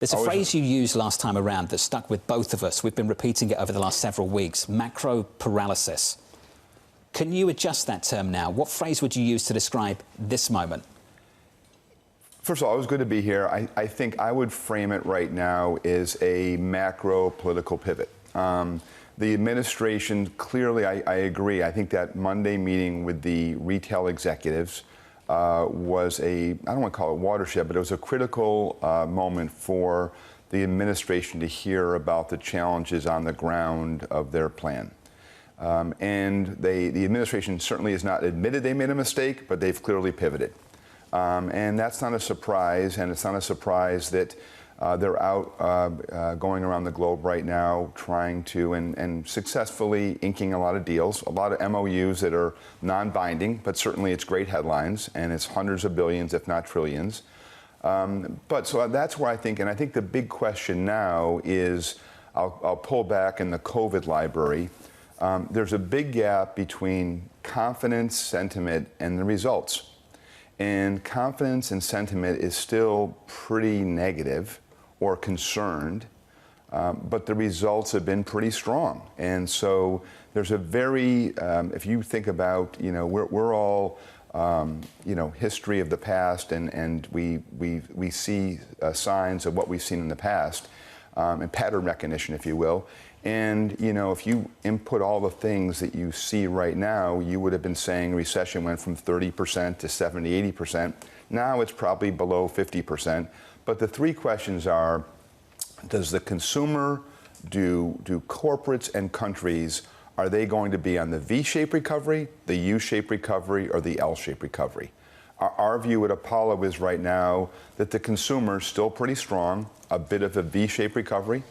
There's a phrase you used last time around that stuck with both of us. We've been repeating it over the last several weeks, macro paralysis. Can you adjust that term now? What phrase would you use to describe this moment? First of all, it was good to be here. I think I would frame it right now as a macro political pivot. The administration, clearly, I agree. I think that Monday meeting with the retail executives was I don't want to call it watershed, but it was a critical moment for the administration to hear about the challenges on the ground of their plan. And the administration certainly has not admitted they made a mistake, but they've clearly pivoted. And that's not a surprise, and it's not a surprise that they're out going around the globe right now trying to and successfully inking a lot of deals, a lot of MOUs that are non-binding, but certainly it's great headlines, and it's hundreds of billions, if not trillions. But so that's where I think the big question now is, I'll pull back in the COVID library. There's a big gap between confidence, sentiment, and the results. And confidence and sentiment is still pretty negative or concerned, but the results have been pretty strong. And so there's a very, if you think about, we're all, history of the past, and we see signs of what we've seen in the past, and pattern recognition, if you will. And, if you input all the things that you see right now, you would have been saying recession went from 30% to 70, 80%. Now it's probably below 50%. But the three questions are, does the consumer, do corporates and countries, are they going to be on the V-shaped recovery, the U-shaped recovery, or the L-shaped recovery? Our view at Apollo is right now that the consumer is still pretty strong, a bit of a V-shaped recovery.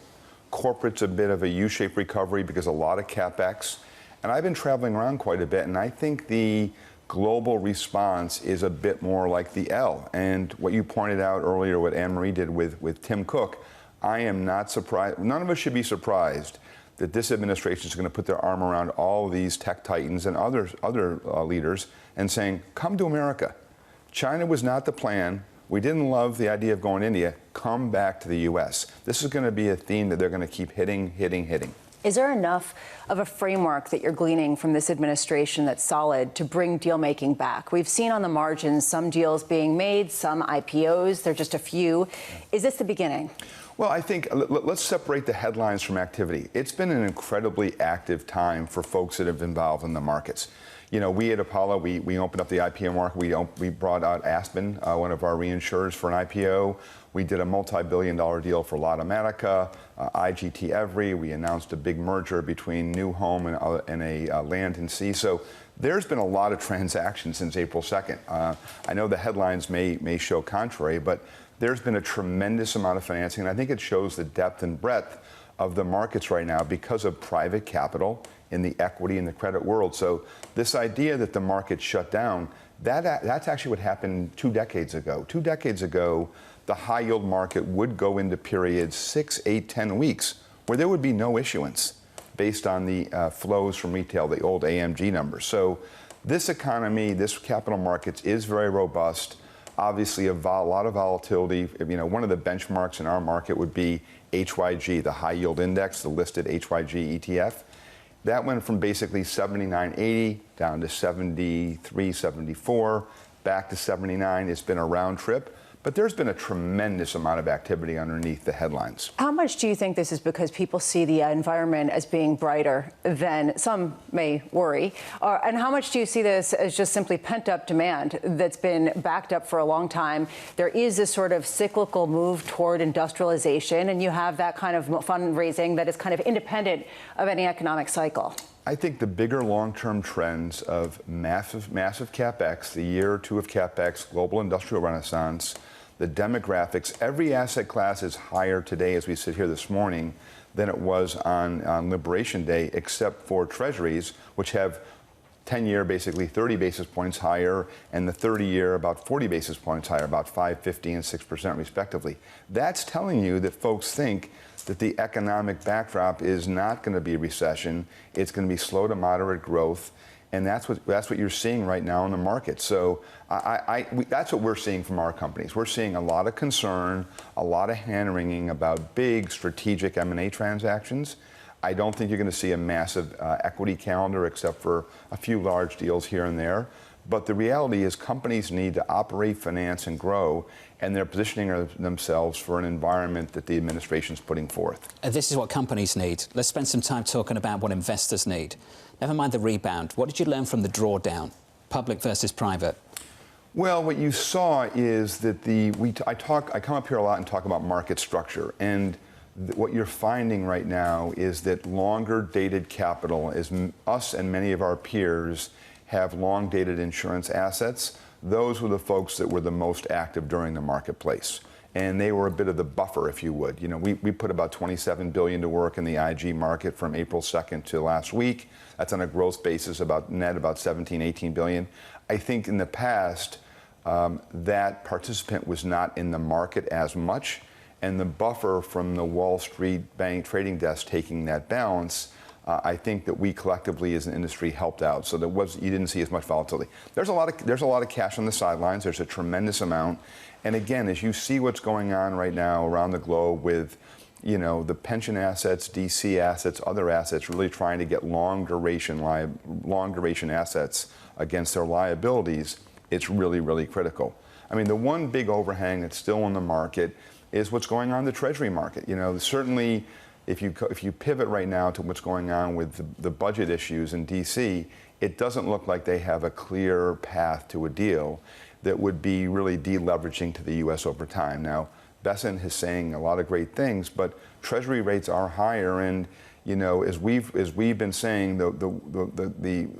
Corporate's a bit of a U-shaped recovery because a lot of CapEx. And I've been traveling around quite a bit, and I think the global response is a bit more like the L. And what you pointed out earlier, what Anne-Marie did with Tim Cook, I am not surprised. None of us should be surprised that this administration is going to put their arm around all of these tech titans and other leaders and saying, come to America. China was not the plan. We didn't love the idea of going to India. Come back to the U.S. This is going to be a theme that they're going to keep hitting. Is there enough of a framework that you're gleaning from this administration that's solid to bring deal-making back? We've seen on the margins some deals being made, some IPOs. There are just a few. Is this the beginning? Well, I think let's separate the headlines from activity. It's been an incredibly active time for folks that have been involved in the markets. We at Apollo, we opened up the IPO market. We brought out Aspen, one of our reinsurers, for an IPO. We did a multi-billion-dollar deal for Lottomatica, IGT Every. We announced a big merger between New Home and a Land and Sea. So there's been a lot of transactions since April 2nd. I know the headlines may show contrary, but there's been a tremendous amount of financing, and I think it shows the depth and breadth of the markets right now because of private capital in the equity and the credit world. So this idea that the market shut down, that's actually what happened 2 decades ago. 2 decades ago, the high yield market would go into periods 6, 8, 10 weeks where there would be no issuance based on the flows from retail, the old AMG numbers. So this economy, this capital markets is very robust. Obviously, a lot of volatility. One of the benchmarks in our market would be HYG, the high yield index, the listed HYG ETF. That went from basically 79.80 down to 73, 74, back to 79. It's been a round trip. But there's been a tremendous amount of activity underneath the headlines. How much do you think this is because people see the environment as being brighter than some may worry? And how much do you see this as just simply pent-up demand that's been backed up for a long time? There is this sort of cyclical move toward industrialization, and you have that kind of fundraising that is kind of independent of any economic cycle. I think the bigger long-term trends of massive CapEx, the year or two of CapEx, global industrial renaissance, the demographics, every asset class is higher today as we sit here this morning than it was on Liberation Day, except for treasuries, which have 10-year basically 30 basis points higher, and the 30-year about 40 basis points higher, about 5, 50, and 6% respectively. That's telling you that folks think that the economic backdrop is not going to be recession. It's going to be slow to moderate growth. And that's what you're seeing right now in the market. So that's what we're seeing from our companies. We're seeing a lot of concern, a lot of hand-wringing about big strategic M&A transactions. I don't think you're going to see a massive equity calendar except for a few large deals here and there. But the reality is companies need to operate, finance, and grow, and they're positioning themselves for an environment that the administration's putting forth. This is what companies need. Let's spend some time talking about what investors need. Never mind the rebound. What did you learn from the drawdown, public versus private? Well, what you saw is that I come up here a lot and talk about market structure, and what you're finding right now is that longer dated capital, is us and many of our peers have long dated insurance assets. Those were the folks that were the most active during the marketplace. And they were a bit of the buffer, if you would. You know, we put about $27 billion to work in the IG market from April 2nd to last week. That's on a gross basis, about 17, 18 billion. I think in the past, that participant was not in the market as much. And the buffer from the Wall Street bank trading desk taking that balance, I think that we collectively as an industry helped out. So you didn't see as much volatility. There's a lot of cash on the sidelines. There's a tremendous amount. And again, as you see what's going on right now around the globe with, you know, the pension assets, DC assets, other assets, really trying to get long duration assets against their liabilities, it's really, really critical. I mean, the one big overhang that's still in the market is what's going on in the Treasury market. You know, certainly, if you pivot right now to what's going on with the budget issues in DC, it doesn't look like they have a clear path to a deal that would be really deleveraging to the U.S. over time. Now, Besant is saying a lot of great things, but Treasury rates are higher, and you know, as we've been saying, the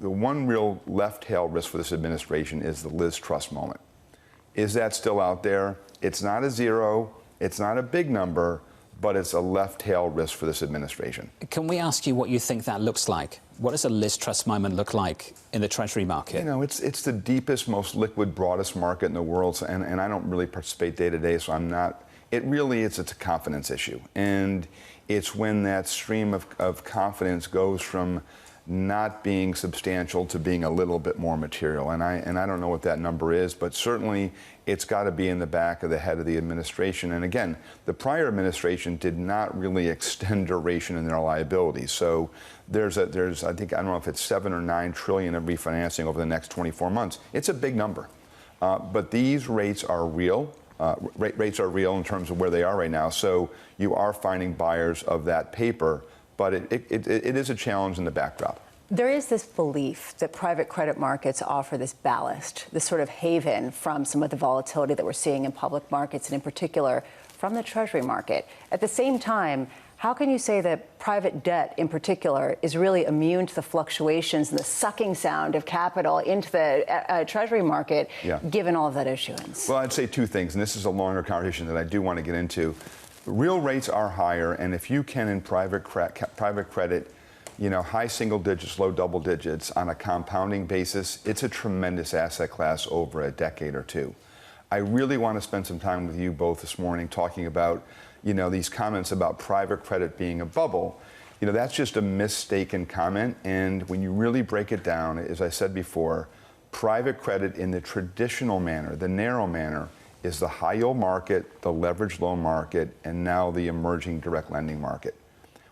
one real left tail risk for this administration is the Liz Truss moment. Is that still out there? It's not a zero. It's not a big number, but it's a left tail risk for this administration. Can we ask you what you think that looks like? What does a Liz Truss moment look like in the Treasury market? You know, it's the deepest, most liquid, broadest market in the world, and I don't really participate day to day, so I'm not. It's a confidence issue, and it's when that stream of confidence goes from not being substantial to being a little bit more material, and I don't know what that number is, but certainly it's got to be in the back of the head of the administration. And again, the prior administration did not really extend duration in their liabilities. So there's I don't know if it's 7 or 9 trillion of refinancing over the next 24 months. It's a big number, but these rates are real. Rates are real in terms of where they are right now. So you are finding buyers of that paper, but it is a challenge in the backdrop. There is this belief that private credit markets offer this ballast, this sort of haven from some of the volatility that we're seeing in public markets, and in particular from the Treasury market. At the same time, how can you say that private debt in particular is really immune to the fluctuations and the sucking sound of capital into the Treasury market, given all of that issuance? Well, I'd say two things, and this is a longer conversation that I do want to get into. Real rates are higher, and if you can in private credit, you know, high single digits, low double digits on a compounding basis, it's a tremendous asset class over a decade or two. I really want to spend some time with you both this morning talking about, you know, these comments about private credit being a bubble. You know, that's just a mistaken comment, and when you really break it down, as I said before, private credit in the traditional manner, the narrow manner, is the high yield market, the leveraged loan market, and now the emerging direct lending market.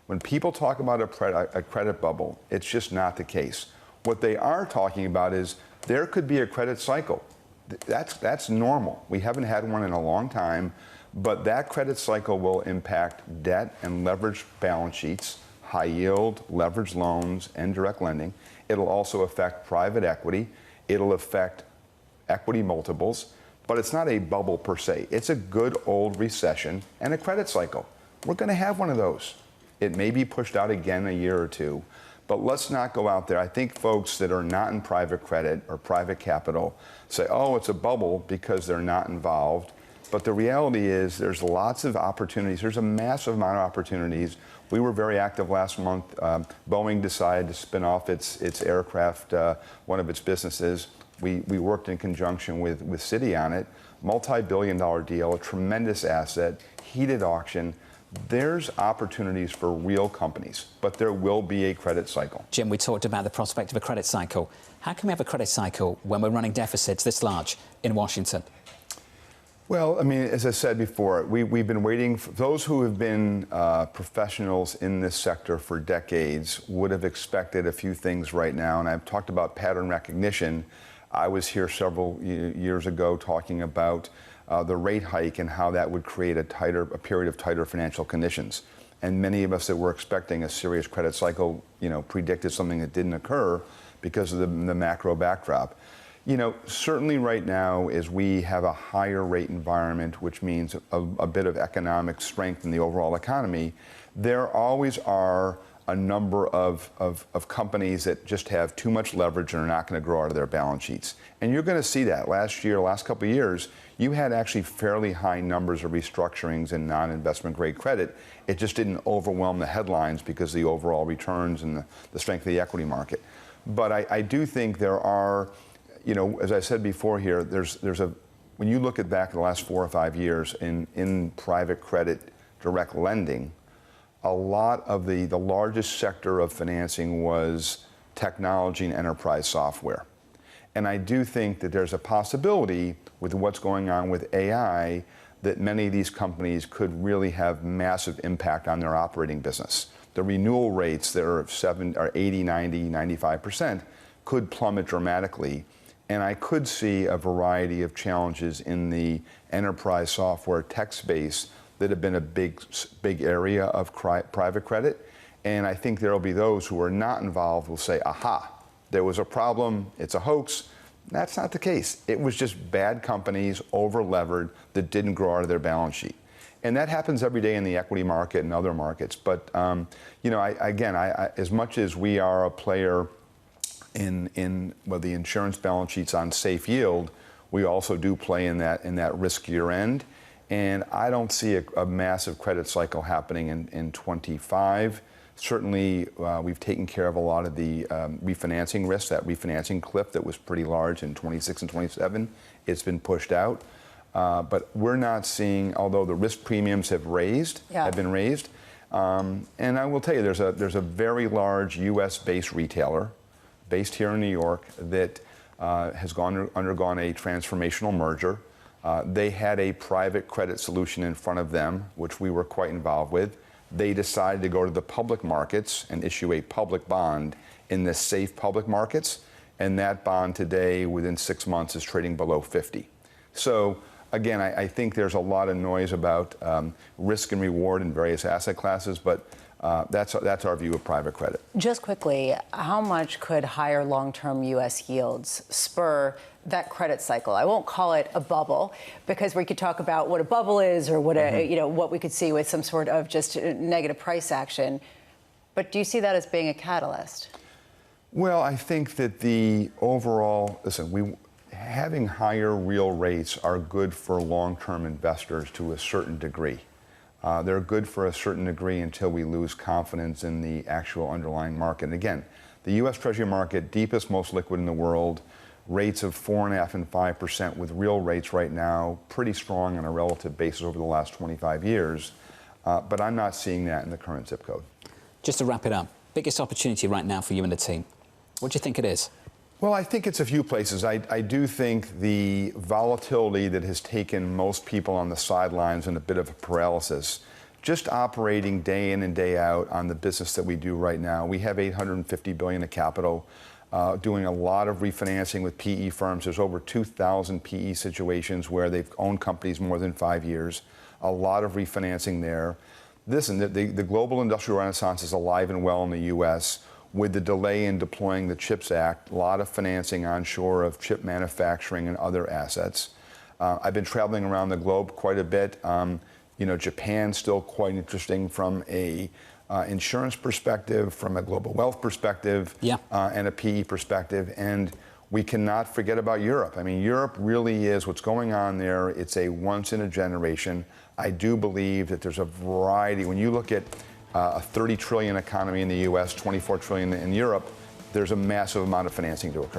When people talk about a credit bubble, it's just not the case. What they are talking about is there could be a credit cycle. That's normal. We haven't had one in a long time, but that credit cycle will impact debt and leveraged balance sheets, high yield, leveraged loans, and direct lending. It'll also affect private equity. It'll affect equity multiples, but it's not a bubble per se. It's a good old recession and a credit cycle. We're going to have one of those. It may be pushed out again a year or two, but let's not go out there. I think folks that are not in private credit or private capital say, oh, it's a bubble because they're not involved. But the reality is there's lots of opportunities. There's a massive amount of opportunities. We were very active last month. Boeing decided to spin off its aircraft, one of its businesses. We worked in conjunction with Citi on it. Multi-billion-dollar deal, a tremendous asset, heated auction. there's opportunities for real companies, but there will be a credit cycle. Jim, we talked about the prospect of a credit cycle. How can we have a credit cycle when we're running deficits this large in Washington? Well, I mean, as I said before, we've been waiting. For those who have been professionals in this sector for decades would have expected a few things right now. And I've talked about pattern recognition. I was here several years ago talking about the rate hike and how that would create a period of tighter financial conditions. And many of us that were expecting a serious credit cycle, predicted something that didn't occur because of the macro backdrop. Certainly right now as we have a higher rate environment, which means a bit of economic strength in the overall economy, there always are a number of companies that just have too much leverage and are not going to grow out of their balance sheets. And you're going to see that. Last couple of years, you had actually fairly high numbers of restructurings in non-investment grade credit. It just didn't overwhelm the headlines because of the overall returns and the strength of the equity market. But I do think there are, as I said before here, when you look at back the last 4 or 5 years in private credit direct lending, a lot of the largest sector of financing was technology and enterprise software. And I do think that there's a possibility with what's going on with AI that many of these companies could really have massive impact on their operating business. The renewal rates that are 80, 90, 95% could plummet dramatically. And I could see a variety of challenges in the enterprise software tech space that have been a big area of private credit. And I think there will be those who are not involved will say, aha, there was a problem, it's a hoax. That's not the case. It was just bad companies, over-levered, that didn't grow out of their balance sheet. And that happens every day in the equity market and other markets. But, as much as we are a player in the insurance balance sheets on safe yield, we also do play in that riskier end. And I don't see a massive credit cycle happening in 25. Certainly, we've taken care of a lot of the refinancing risk, that refinancing cliff that was pretty large in 26 and 27. It's been pushed out. But we're not seeing, although the risk premiums have been raised. And I will tell you, there's a very large U.S.-based retailer based here in New York that has undergone a transformational merger. They had a private credit solution in front of them, which we were quite involved with. They decided to go to the public markets and issue a public bond in the safe public markets. And that bond today, within 6 months, is trading below 50. So again, I think there's a lot of noise about risk and reward in various asset classes, but that's our view of private credit. Just quickly, how much could higher long-term U.S. yields spur that credit cycle? I won't call it a bubble, because we could talk about what a bubble is, or what what we could see with some sort of just negative price action. But do you see that as being a catalyst? Well, I think that the overall, having higher real rates are good for long-term investors to a certain degree. They're good for a certain degree until we lose confidence in the actual underlying market. And again, the U.S. Treasury market, deepest, most liquid in the world, rates of 4.5% and 5% with real rates right now, pretty strong on a relative basis over the last 25 years. But I'm not seeing that in the current zip code. Just to wrap it up, biggest opportunity right now for you and the team, what do you think it is? Well, I think it's a few places. I do think the volatility that has taken most people on the sidelines in a bit of a paralysis, just operating day in and day out on the business that we do right now. We have $850 billion of capital, doing a lot of refinancing with PE firms. There's over 2,000 PE situations where they've owned companies more than 5 years. A lot of refinancing there. Listen, the global industrial renaissance is alive and well in the U.S. With the delay in deploying the CHIPS Act, a lot of financing onshore of chip manufacturing and other assets. I've been traveling around the globe quite a bit. Japan's still quite interesting from a insurance perspective, from a global wealth perspective, and a PE perspective. And we cannot forget about Europe. I mean, Europe really is what's going on there. It's a once in a generation. I do believe that there's a variety. When you look at a 30 trillion economy in the U.S., 24 trillion in Europe, there's a massive amount of financing to occur.